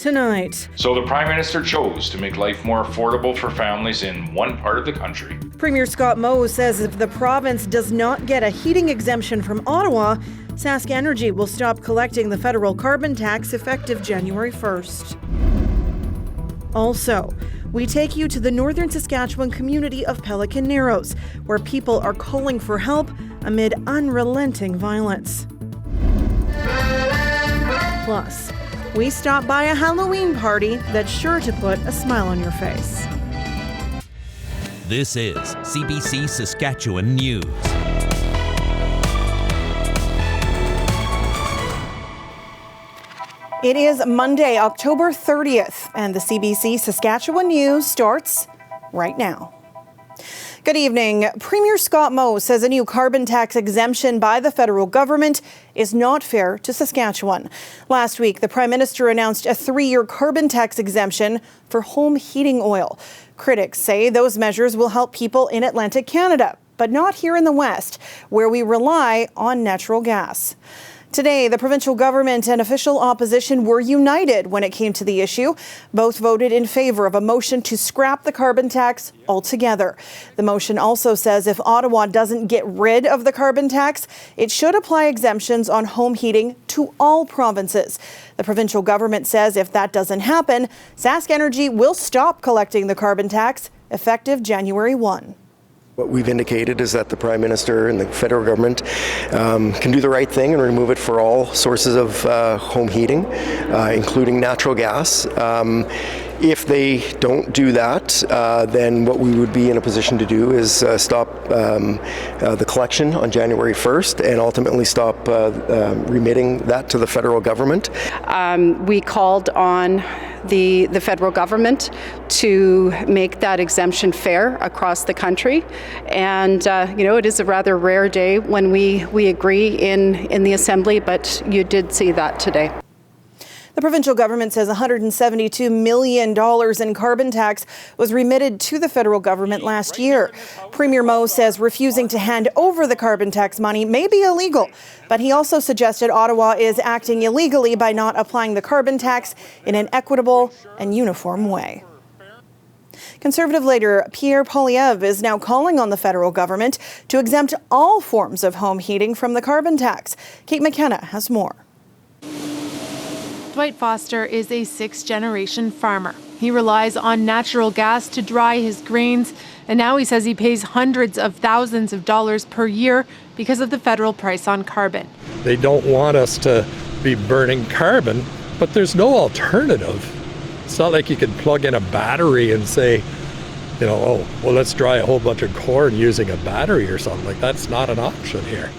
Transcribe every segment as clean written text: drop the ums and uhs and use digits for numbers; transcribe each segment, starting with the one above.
tonight. So the Prime Minister chose to make life more affordable for families in one part of the country. Premier Scott Moe says if the province does not get a heating exemption from Ottawa, Sask Energy will stop collecting the federal carbon tax effective January 1st. Also, we take you to the northern Saskatchewan community of Pelican Narrows, where people are calling for help amid unrelenting violence. Plus, we stop by a Halloween party that's sure to put a smile on your face. This is CBC Saskatchewan News. It is Monday, October 30th, and the CBC Saskatchewan News starts right now. Good evening. Premier Scott Moe says a new carbon tax exemption by the federal government is not fair to Saskatchewan. Last week, the Prime Minister announced a 3-year carbon tax exemption for home heating oil. Critics say those measures will help people in Atlantic Canada, but not here in the West, where we rely on natural gas. Today, the provincial government and official opposition were united when it came to the issue. Both voted in favor of a motion to scrap the carbon tax altogether. The motion also says if Ottawa doesn't get rid of the carbon tax, it should apply exemptions on home heating to all provinces. The provincial government says if that doesn't happen, Sask Energy will stop collecting the carbon tax effective January 1. What we've indicated is that the Prime Minister and the federal government can do the right thing and remove it for all sources of home heating, including natural gas. If they don't do that, then what we would be in a position to do is stop the collection on January 1st and ultimately stop remitting that to the federal government. We called on the federal government to make that exemption fair across the country. And, it is a rather rare day when we agree in the Assembly, but you did see that today. The provincial government says $172 million in carbon tax was remitted to the federal government last year. Premier Moe says refusing to hand over the carbon tax money may be illegal, but he also suggested Ottawa is acting illegally by not applying the carbon tax in an equitable and uniform way. Conservative leader Pierre Poilievre is now calling on the federal government to exempt all forms of home heating from the carbon tax. Kate McKenna has more. Dwight Foster is a 6th-generation farmer. He relies on natural gas to dry his grains, and now he says he pays hundreds of thousands of dollars per year because of the federal price on carbon. They don't want us to be burning carbon, but there's no alternative. It's not like you can plug in a battery and say, let's dry a whole bunch of corn using a battery or something. Like, that's not an option here.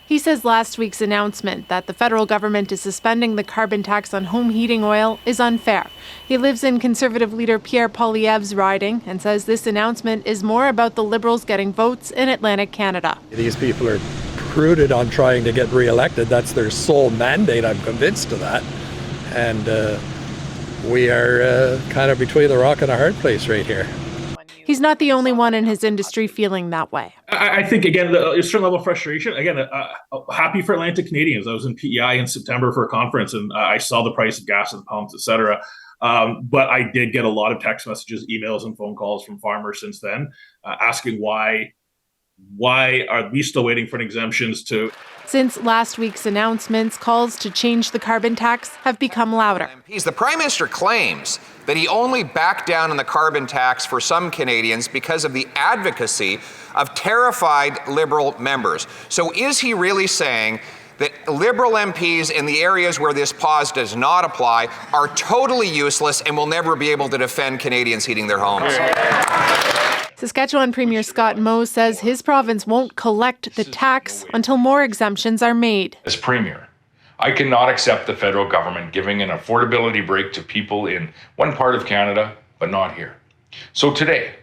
He says last week's announcement that the federal government is suspending the carbon tax on home heating oil is unfair. He lives in Conservative leader Pierre Poilievre's riding and says this announcement is more about the Liberals getting votes in Atlantic Canada. These people are prudent on trying to get re-elected. That's their sole mandate. I'm convinced of that. And we are kind of between the rock and a hard place right here. He's not the only one in his industry feeling that way. I think, again, a certain level of frustration. Again, happy for Atlantic Canadians. I was in PEI in September for a conference, and I saw the price of gas at the pumps, et cetera. But I did get a lot of text messages, emails, and phone calls from farmers since then asking why are we still waiting for an exemptions to... Since last week's announcements, calls to change the carbon tax have become louder. The Prime Minister claims that he only backed down on the carbon tax for some Canadians because of the advocacy of terrified Liberal members. So is he really saying that Liberal MPs in the areas where this pause does not apply are totally useless and will never be able to defend Canadians heating their homes? Saskatchewan Premier Scott Moe says his province won't collect the tax until more exemptions are made. As Premier, I cannot accept the federal government giving an affordability break to people in one part of Canada, but not here. So today,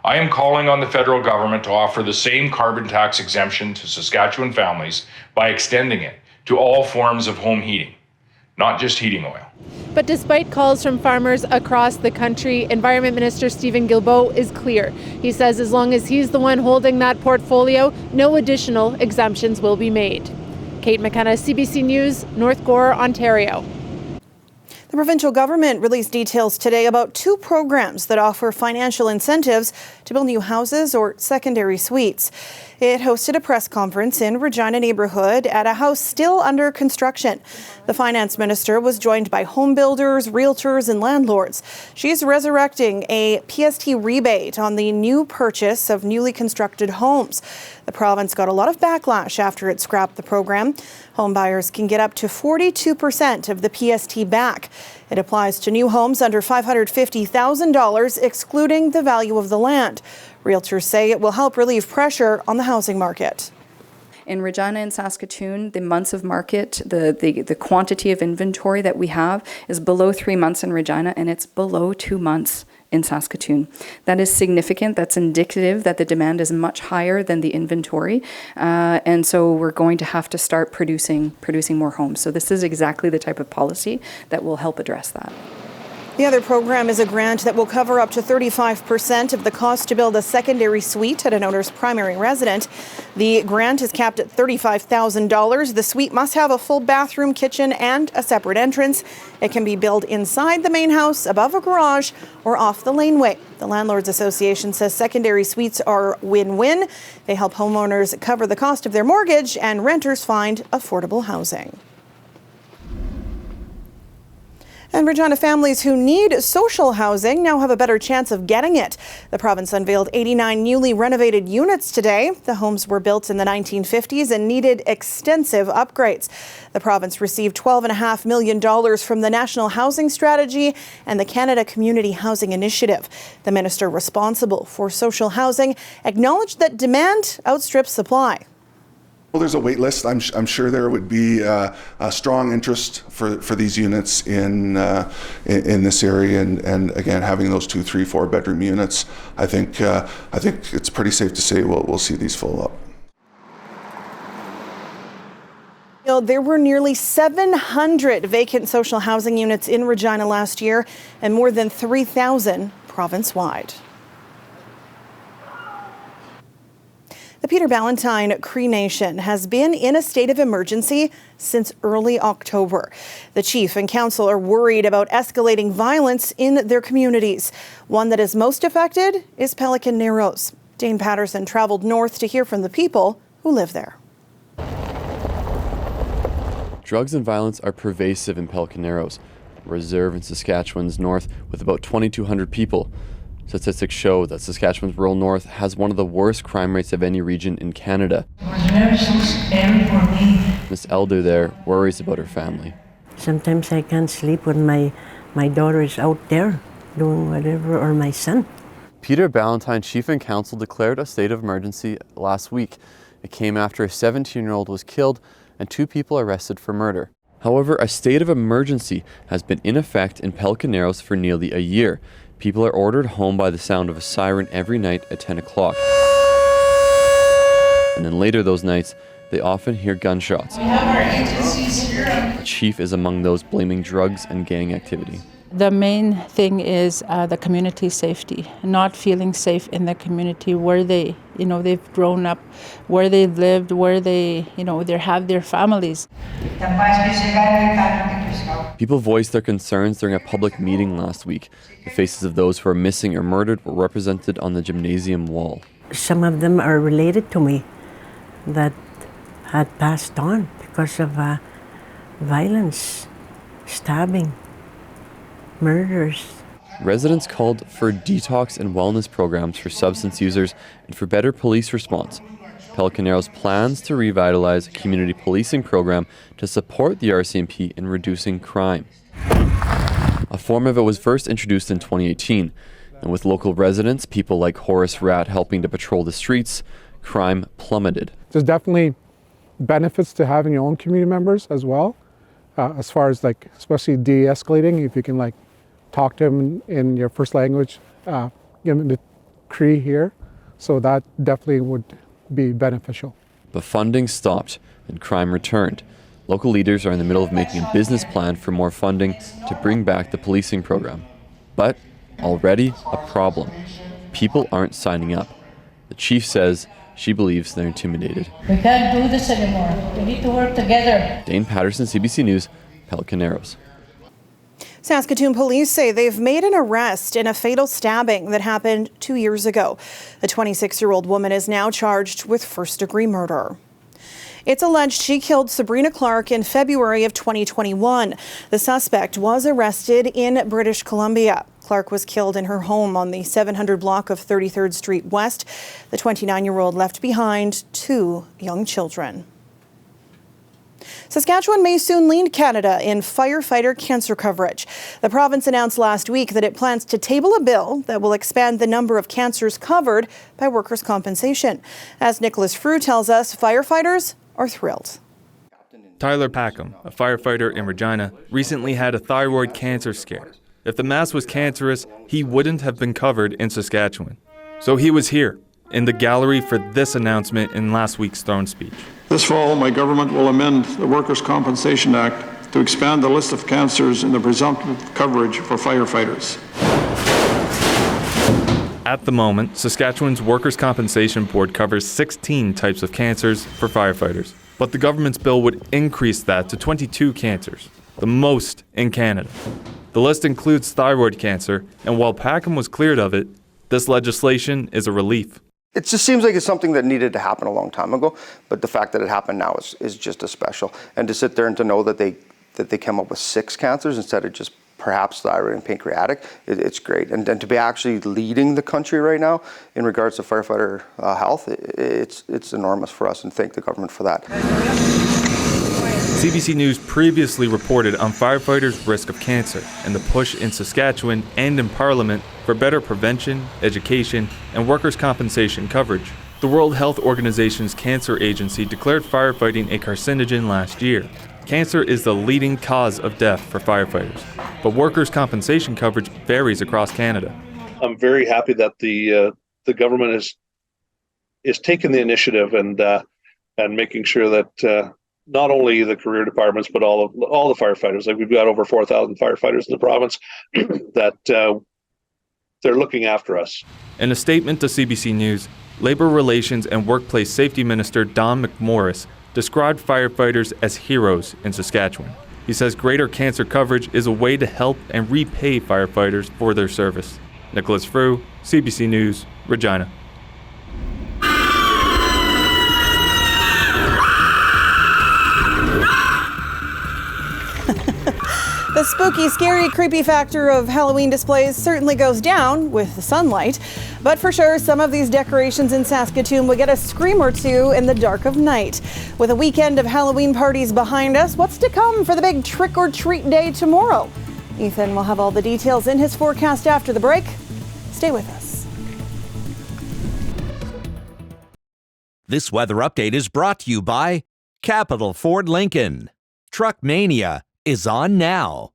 I am calling on the federal government to offer the same carbon tax exemption to Saskatchewan families by extending it to all forms of home heating, not just heating oil. But despite calls from farmers across the country, Environment Minister Stephen Guilbeault is clear. He says as long as he's the one holding that portfolio, no additional exemptions will be made. Kate McKenna, CBC News, North Gore, Ontario. The provincial government released details today about 2 programs that offer financial incentives to build new houses or secondary suites. It hosted a press conference in Regina neighborhood at a house still under construction. The finance minister was joined by home builders, realtors, and landlords. She's resurrecting a PST rebate on the new purchase of newly constructed homes. The province got a lot of backlash after it scrapped the program. Home buyers can get up to 42% of the PST back. It applies to new homes under $550,000, excluding the value of the land. Realtors say it will help relieve pressure on the housing market. In Regina and Saskatoon, the months of market, the quantity of inventory that we have is below 3 months in Regina, and it's below 2 months in Saskatoon. That is significant. That's indicative that the demand is much higher than the inventory. And so we're going to have to start producing more homes. So this is exactly the type of policy that will help address that. The other program is a grant that will cover up to 35% of the cost to build a secondary suite at an owner's primary residence. The grant is capped at $35,000. The suite must have a full bathroom, kitchen, and a separate entrance. It can be built inside the main house, above a garage, or off the laneway. The Landlords Association says secondary suites are win-win. They help homeowners cover the cost of their mortgage and renters find affordable housing. And Regina families who need social housing now have a better chance of getting it. The province unveiled 89 newly renovated units today. The homes were built in the 1950s and needed extensive upgrades. The province received $12.5 million from the National Housing Strategy and the Canada Community Housing Initiative. The minister responsible for social housing acknowledged that demand outstrips supply. Well, there's a wait list. I'm sure there would be a strong interest for these units in this area, and again, having those 2, 3, 4 bedroom units, I think it's pretty safe to say we'll see these full up. There were nearly 700 vacant social housing units in Regina last year, and more than 3,000 province-wide. The Peter Ballantyne Cree Nation has been in a state of emergency since early October. The chief and council are worried about escalating violence in their communities. One that is most affected is Pelican Narrows. Dane Patterson traveled north to hear from the people who live there. Drugs and violence are pervasive in Pelican Narrows, a reserve in Saskatchewan's north with about 2,200 people. Statistics show that Saskatchewan's rural north has one of the worst crime rates of any region in Canada. It was very so scary for me. Miss Elder there worries about her family. Sometimes I can't sleep when my daughter is out there doing whatever, or my son. Peter Ballantyne, Chief and Council, declared a state of emergency last week. It came after a 17-year-old was killed and 2 people arrested for murder. However, a state of emergency has been in effect in Pelican Narrows for nearly a year. People are ordered home by the sound of a siren every night at 10 o'clock. And then later those nights, they often hear gunshots. We have our agencies here. The chief is among those blaming drugs and gang activity. The main thing is the community safety, not feeling safe in the community where they've grown up, where they lived, where they have their families. People voiced their concerns during a public meeting last week. The faces of those who are missing or murdered were represented on the gymnasium wall. Some of them are related to me that had passed on because of violence, stabbing, murders. Residents called for detox and wellness programs for substance users and for better police response. Pelican Narrows plans to revitalize a community policing program to support the RCMP in reducing crime. A form of it was first introduced in 2018, and with local residents, people like Horace Rat helping to patrol the streets, crime plummeted. There's definitely benefits to having your own community members as well, as far as especially de-escalating, if you can talk to them in your first language, in the Cree here, so that definitely would be beneficial. But funding stopped and crime returned. Local leaders are in the middle of making a business plan for more funding to bring back the policing program. But already a problem. People aren't signing up. The chief says she believes they're intimidated. We can't do this anymore. We need to work together. Dane Patterson, CBC News, Pelican Narrows. Saskatoon police say they've made an arrest in a fatal stabbing that happened 2 years ago. The 26-year-old woman is now charged with first-degree murder. It's alleged she killed Sabrina Clark in February of 2021. The suspect was arrested in British Columbia. Clark was killed in her home on the 700 block of 33rd Street West. The 29-year-old left behind 2 young children. Saskatchewan may soon lead Canada in firefighter cancer coverage. The province announced last week that it plans to table a bill that will expand the number of cancers covered by workers' compensation. As Nicholas Frew tells us, firefighters are thrilled. Tyler Packham, a firefighter in Regina, recently had a thyroid cancer scare. If the mass was cancerous, he wouldn't have been covered in Saskatchewan. So he was here, in the gallery for this announcement in last week's throne speech. This fall, my government will amend the Workers' Compensation Act to expand the list of cancers in the presumptive coverage for firefighters. At the moment, Saskatchewan's Workers' Compensation Board covers 16 types of cancers for firefighters. But the government's bill would increase that to 22 cancers, the most in Canada. The list includes thyroid cancer, and while Packham was cleared of it, this legislation is a relief. It just seems like it's something that needed to happen a long time ago, but the fact that it happened now is just as special. And to sit there and to know that they came up with 6 cancers instead of just perhaps thyroid and pancreatic, it's great. And then to be actually leading the country right now in regards to firefighter health, it's enormous for us, and thank the government for that. CBC News previously reported on firefighters' risk of cancer and the push in Saskatchewan and in Parliament for better prevention, education, and workers' compensation coverage. The World Health Organization's cancer agency declared firefighting a carcinogen last year. Cancer is the leading cause of death for firefighters, but workers' compensation coverage varies across Canada. I'm very happy that the government is taking the initiative and making sure that not only the career departments, but all the firefighters, like we've got over 4,000 firefighters in the province, that they're looking after us. In a statement to CBC News, Labour Relations and Workplace Safety Minister Don McMorris described firefighters as heroes in Saskatchewan. He says greater cancer coverage is a way to help and repay firefighters for their service. Nicholas Frew, CBC News, Regina. The spooky, scary, creepy factor of Halloween displays certainly goes down with the sunlight. But for sure, some of these decorations in Saskatoon will get a scream or two in the dark of night. With a weekend of Halloween parties behind us, what's to come for the big trick-or-treat day tomorrow? Ethan will have all the details in his forecast after the break. Stay with us. This weather update is brought to you by Capital Ford Lincoln. Truck Mania is on now.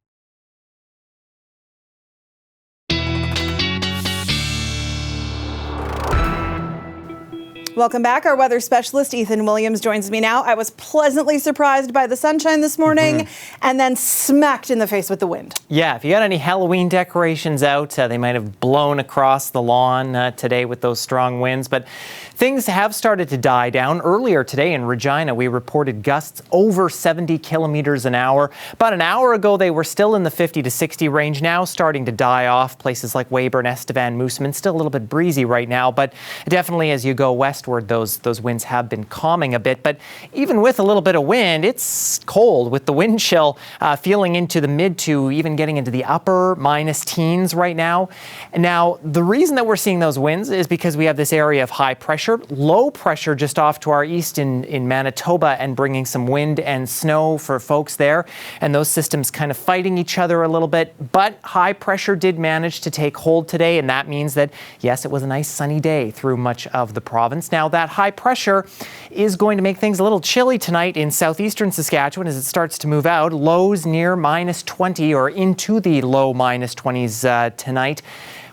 Welcome back. Our weather specialist, Ethan Williams, joins me now. I was pleasantly surprised by the sunshine this morning and then smacked in the face with the wind. Yeah, if you got any Halloween decorations out, they might have blown across the lawn today with those strong winds, but things have started to die down. Earlier today in Regina, we reported gusts over 70 kilometers an hour. About an hour ago, they were still in the 50 to 60 range, now starting to die off. Places like Weyburn, Estevan, Moosomin, still a little bit breezy right now, but definitely as you go westward, those winds have been calming a bit. But even with a little bit of wind, it's cold with the wind chill feeling into the mid to even getting into the upper minus teens right now. And now, the reason that we're seeing those winds is because we have this area of high pressure, low pressure just off to our east in Manitoba, and bringing some wind and snow for folks there. And those systems kind of fighting each other a little bit. But high pressure did manage to take hold today, and that means that, yes, it was a nice sunny day through much of the province. Now, that high pressure is going to make things a little chilly tonight in southeastern Saskatchewan as it starts to move out. Lows near minus 20 or into the low minus 20s tonight.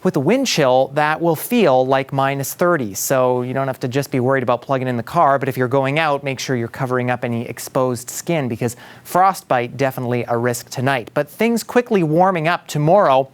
With the wind chill, that will feel like minus 30. So you don't have to just be worried about plugging in the car, but if you're going out, make sure you're covering up any exposed skin, because frostbite definitely a risk tonight. But things quickly warming up tomorrow.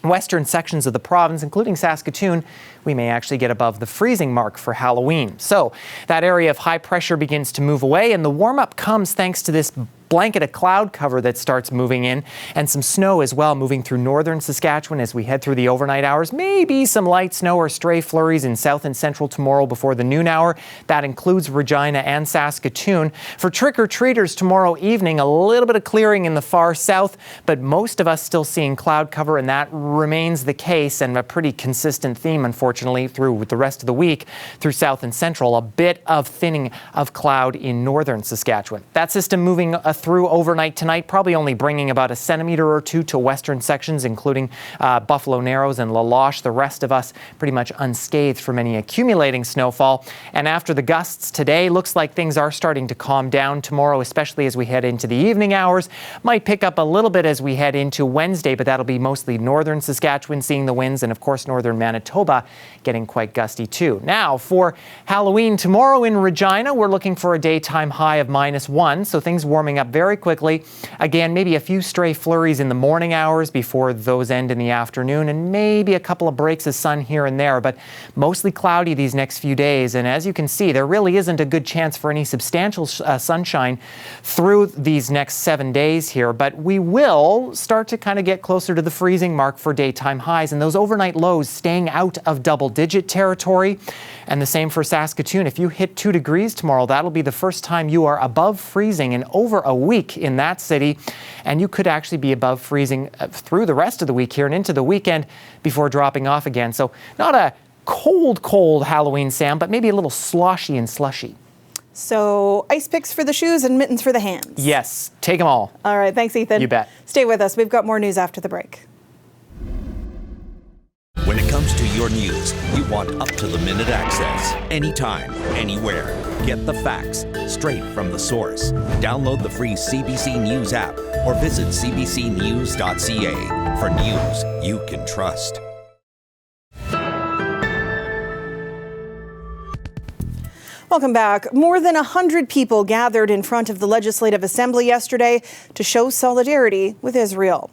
Western sections of the province, including Saskatoon, we may actually get above the freezing mark for Halloween. So that area of high pressure begins to move away, and the warm-up comes thanks to this blanket of cloud cover that starts moving in, and some snow as well moving through northern Saskatchewan as we head through the overnight hours. Maybe some light snow or stray flurries in south and central tomorrow before the noon hour. That includes Regina and Saskatoon. For trick-or-treaters tomorrow evening, a little bit of clearing in the far south, but most of us still seeing cloud cover, and that remains the case, and a pretty consistent theme, unfortunately, through the rest of the week through south and central. A bit of thinning of cloud in northern Saskatchewan. That system moving through overnight tonight, probably only bringing about a centimeter or two to western sections, including Buffalo Narrows and La Loche. The rest of us pretty much unscathed from any accumulating snowfall. And after the gusts today, looks like things are starting to calm down tomorrow, especially as we head into the evening hours. Might pick up a little bit as we head into Wednesday, but that'll be mostly northern Saskatchewan seeing the winds, and of course northern Manitoba getting quite gusty too. Now for Halloween tomorrow in Regina, we're looking for a daytime high of -1, so things warming up very quickly. Again, maybe a few stray flurries in the morning hours before those end in the afternoon, and maybe a couple of breaks of sun here and there, but mostly cloudy these next few days. And as you can see, there really isn't a good chance for any substantial sunshine through these next 7 days here, but we will start to kind of get closer to the freezing mark for daytime highs, and those overnight lows staying out of double-digit territory. And the same for Saskatoon. If you hit 2 degrees tomorrow, that'll be the first time you are above freezing in over a week in that city, and you could actually be above freezing through the rest of the week here and into the weekend before dropping off again. So not a cold Halloween, Sam, but maybe a little sloshy and slushy. So ice picks for the shoes and mittens for the hands. Yes, take them all. All right, thanks, Ethan. You bet. Stay with us. We've got more news after the break. When it comes to your news, you want up-to-the-minute access. Anytime, anywhere. Get the facts straight from the source. Download the free CBC News app or visit cbcnews.ca for news you can trust. Welcome back. More than 100 people gathered in front of the Legislative Assembly yesterday to show solidarity with Israel.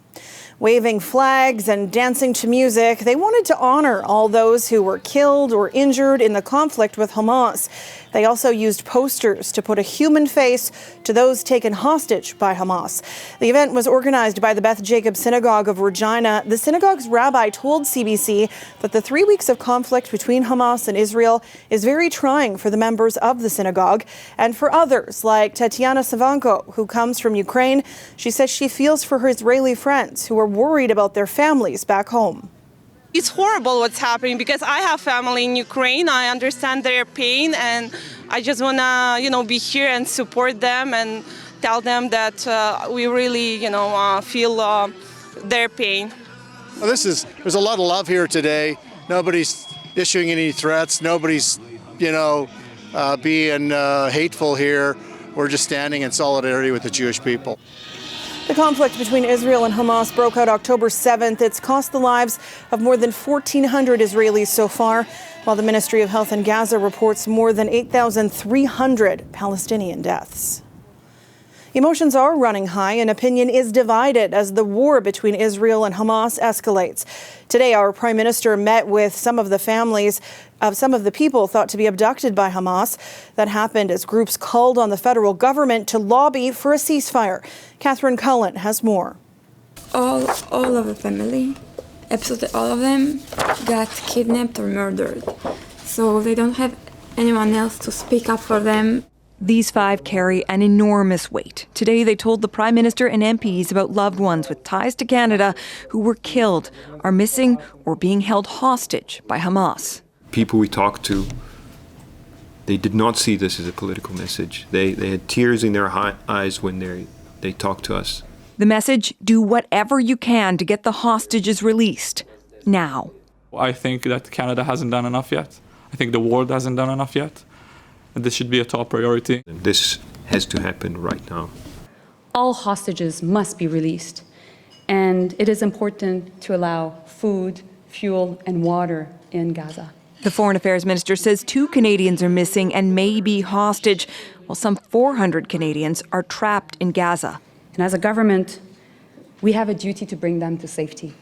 Waving flags and dancing to music, they wanted to honor all those who were killed or injured in the conflict with Hamas. They also used posters to put a human face to those taken hostage by Hamas. The event was organized by the Beth Jacob Synagogue of Regina. The synagogue's rabbi told CBC that the 3 weeks of conflict between Hamas and Israel is very trying for the members of the synagogue and for others like Tatiana Savanko, who comes from Ukraine. She says she feels for her Israeli friends who are worried about their families back home. It's horrible what's happening because I have family in Ukraine. I understand their pain, and I just want to, be here and support them and tell them that we really, feel their pain. Well, there's a lot of love here today. Nobody's issuing any threats. Nobody's, being hateful here. We're just standing in solidarity with the Jewish people. The conflict between Israel and Hamas broke out October 7th. It's cost the lives of more than 1,400 Israelis so far, while the Ministry of Health in Gaza reports more than 8,300 Palestinian deaths. Emotions are running high and opinion is divided as the war between Israel and Hamas escalates. Today, our Prime Minister met with some of the families of some of the people thought to be abducted by Hamas. That happened as groups called on the federal government to lobby for a ceasefire. Catherine Cullen has more. All of the family, absolutely all of them, got kidnapped or murdered. So they don't have anyone else to speak up for them. These 5 carry an enormous weight. Today, they told the Prime Minister and MPs about loved ones with ties to Canada who were killed, are missing, or being held hostage by Hamas. People we talked to, they did not see this as a political message. They had tears in their eyes when they talked to us. The message, do whatever you can to get the hostages released, now. I think that Canada hasn't done enough yet. I think the world hasn't done enough yet. This should be a top priority. This has to happen right now. All hostages must be released, and it is important to allow food, fuel, and water in Gaza. The Foreign Affairs Minister says 2 Canadians are missing and may be hostage, while some 400 Canadians are trapped in Gaza. And as a government, we have a duty to bring them to safety.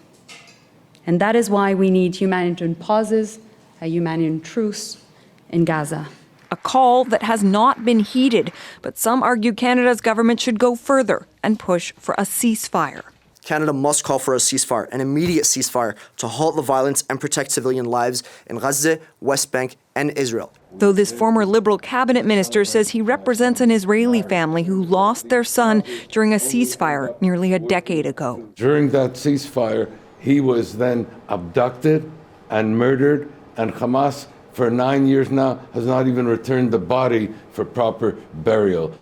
And that is why we need humanitarian pauses, a humanitarian truce in Gaza. A call that has not been heeded, but some argue Canada's government should go further and push for a ceasefire. Canada must call for a ceasefire, an immediate ceasefire, to halt the violence and protect civilian lives in Gaza, West Bank, and Israel. Though this former Liberal cabinet minister says he represents an Israeli family who lost their son during a ceasefire nearly a decade ago. During that ceasefire, he was then abducted and murdered, and Hamas for 9 years now has not even returned the body for proper burial.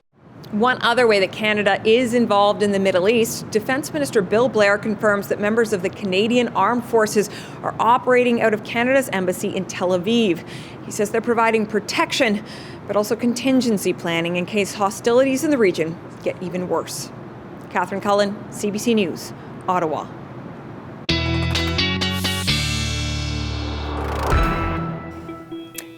One other way that Canada is involved in the Middle East, Defence Minister Bill Blair confirms that members of the Canadian Armed Forces are operating out of Canada's embassy in Tel Aviv. He says they're providing protection, but also contingency planning in case hostilities in the region get even worse. Catherine Cullen, CBC News, Ottawa.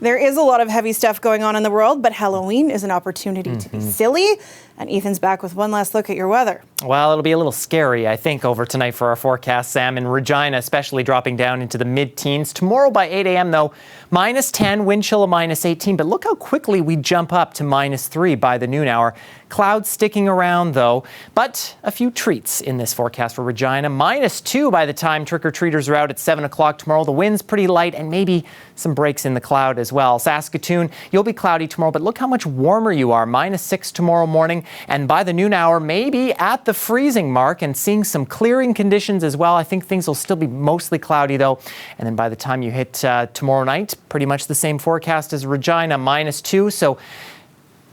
There is a lot of heavy stuff going on in the world, but Halloween is an opportunity to be silly. And Ethan's back with one last look at your weather. Well, it'll be a little scary, I think, over tonight for our forecast, Sam. In Regina, especially dropping down into the mid-teens. Tomorrow by 8 a.m., though, -10, wind chill of -18. But look how quickly we jump up to -3 by the noon hour. Clouds sticking around, though, but a few treats in this forecast for Regina. -2 by the time trick-or-treaters are out at 7 o'clock tomorrow. The wind's pretty light and maybe some breaks in the cloud as well. Saskatoon, you'll be cloudy tomorrow, but look how much warmer you are. -6 tomorrow morning. And by the noon hour, maybe at the freezing mark and seeing some clearing conditions as well. I think things will still be mostly cloudy, though. And then by the time you hit tomorrow night, pretty much the same forecast as Regina, -2. So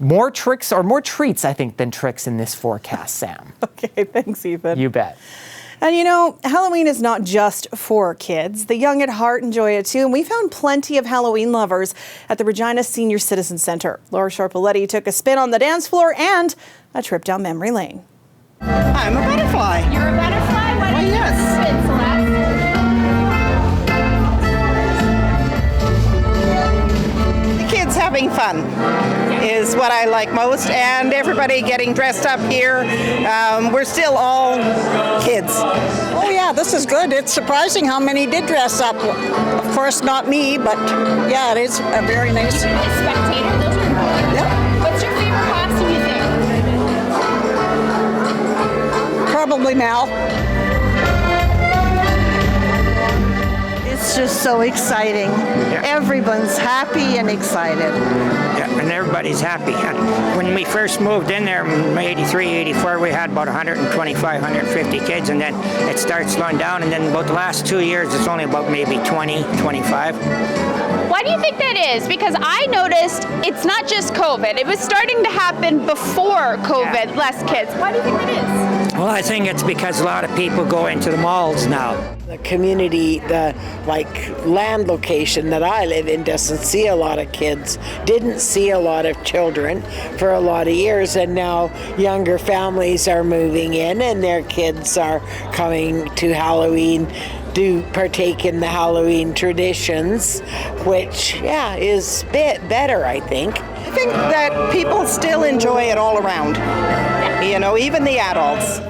more tricks or more treats, I think, than tricks in this forecast, Sam. Okay, thanks, Ethan. You bet. And you know, Halloween is not just for kids. The young at heart enjoy it too. And we found plenty of Halloween lovers at the Regina Senior Citizen Centre. Laura Sharpaletti took a spin on the dance floor and a trip down memory lane. I'm a butterfly. You're a butterfly? Why do you yes. spin, Celeste? The kids having fun is what I like most, and everybody getting dressed up here. We're still all kids. Oh yeah, this is good. It's surprising how many did dress up. Of course, not me, but yeah, it is a very nice. Spectator, those are important. Yep. What's your favorite costume, you think? Probably Mal. It's just so exciting. Yeah. Everyone's happy and excited. Yeah, and everybody's happy. When we first moved in there in 83, 84, we had about 125, 150 kids, and then it starts slowing down, and then about the last 2 years, it's only about maybe 20, 25. Why do you think that is? Because I noticed it's not just COVID. It was starting to happen before COVID, less kids. Why do you think that is? Well, I think it's because a lot of people go into the malls now. The community, the land location that I live in doesn't see a lot of kids, didn't see a lot of children for a lot of years, and now younger families are moving in and their kids are coming to Halloween to partake in the Halloween traditions, which, yeah, is a bit better, I think. I think that people still enjoy it all around, you know, even the adults.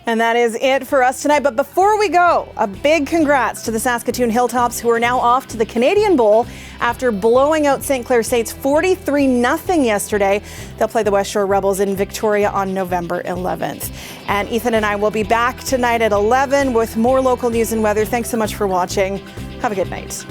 And that is it for us tonight. But before we go, a big congrats to the Saskatoon Hilltops, who are now off to the Canadian Bowl after blowing out St. Clair State's 43-0 yesterday. They'll play the West Shore Rebels in Victoria on November 11th. And Ethan and I will be back tonight at 11 with more local news and weather. Thanks so much for watching. Have a good night.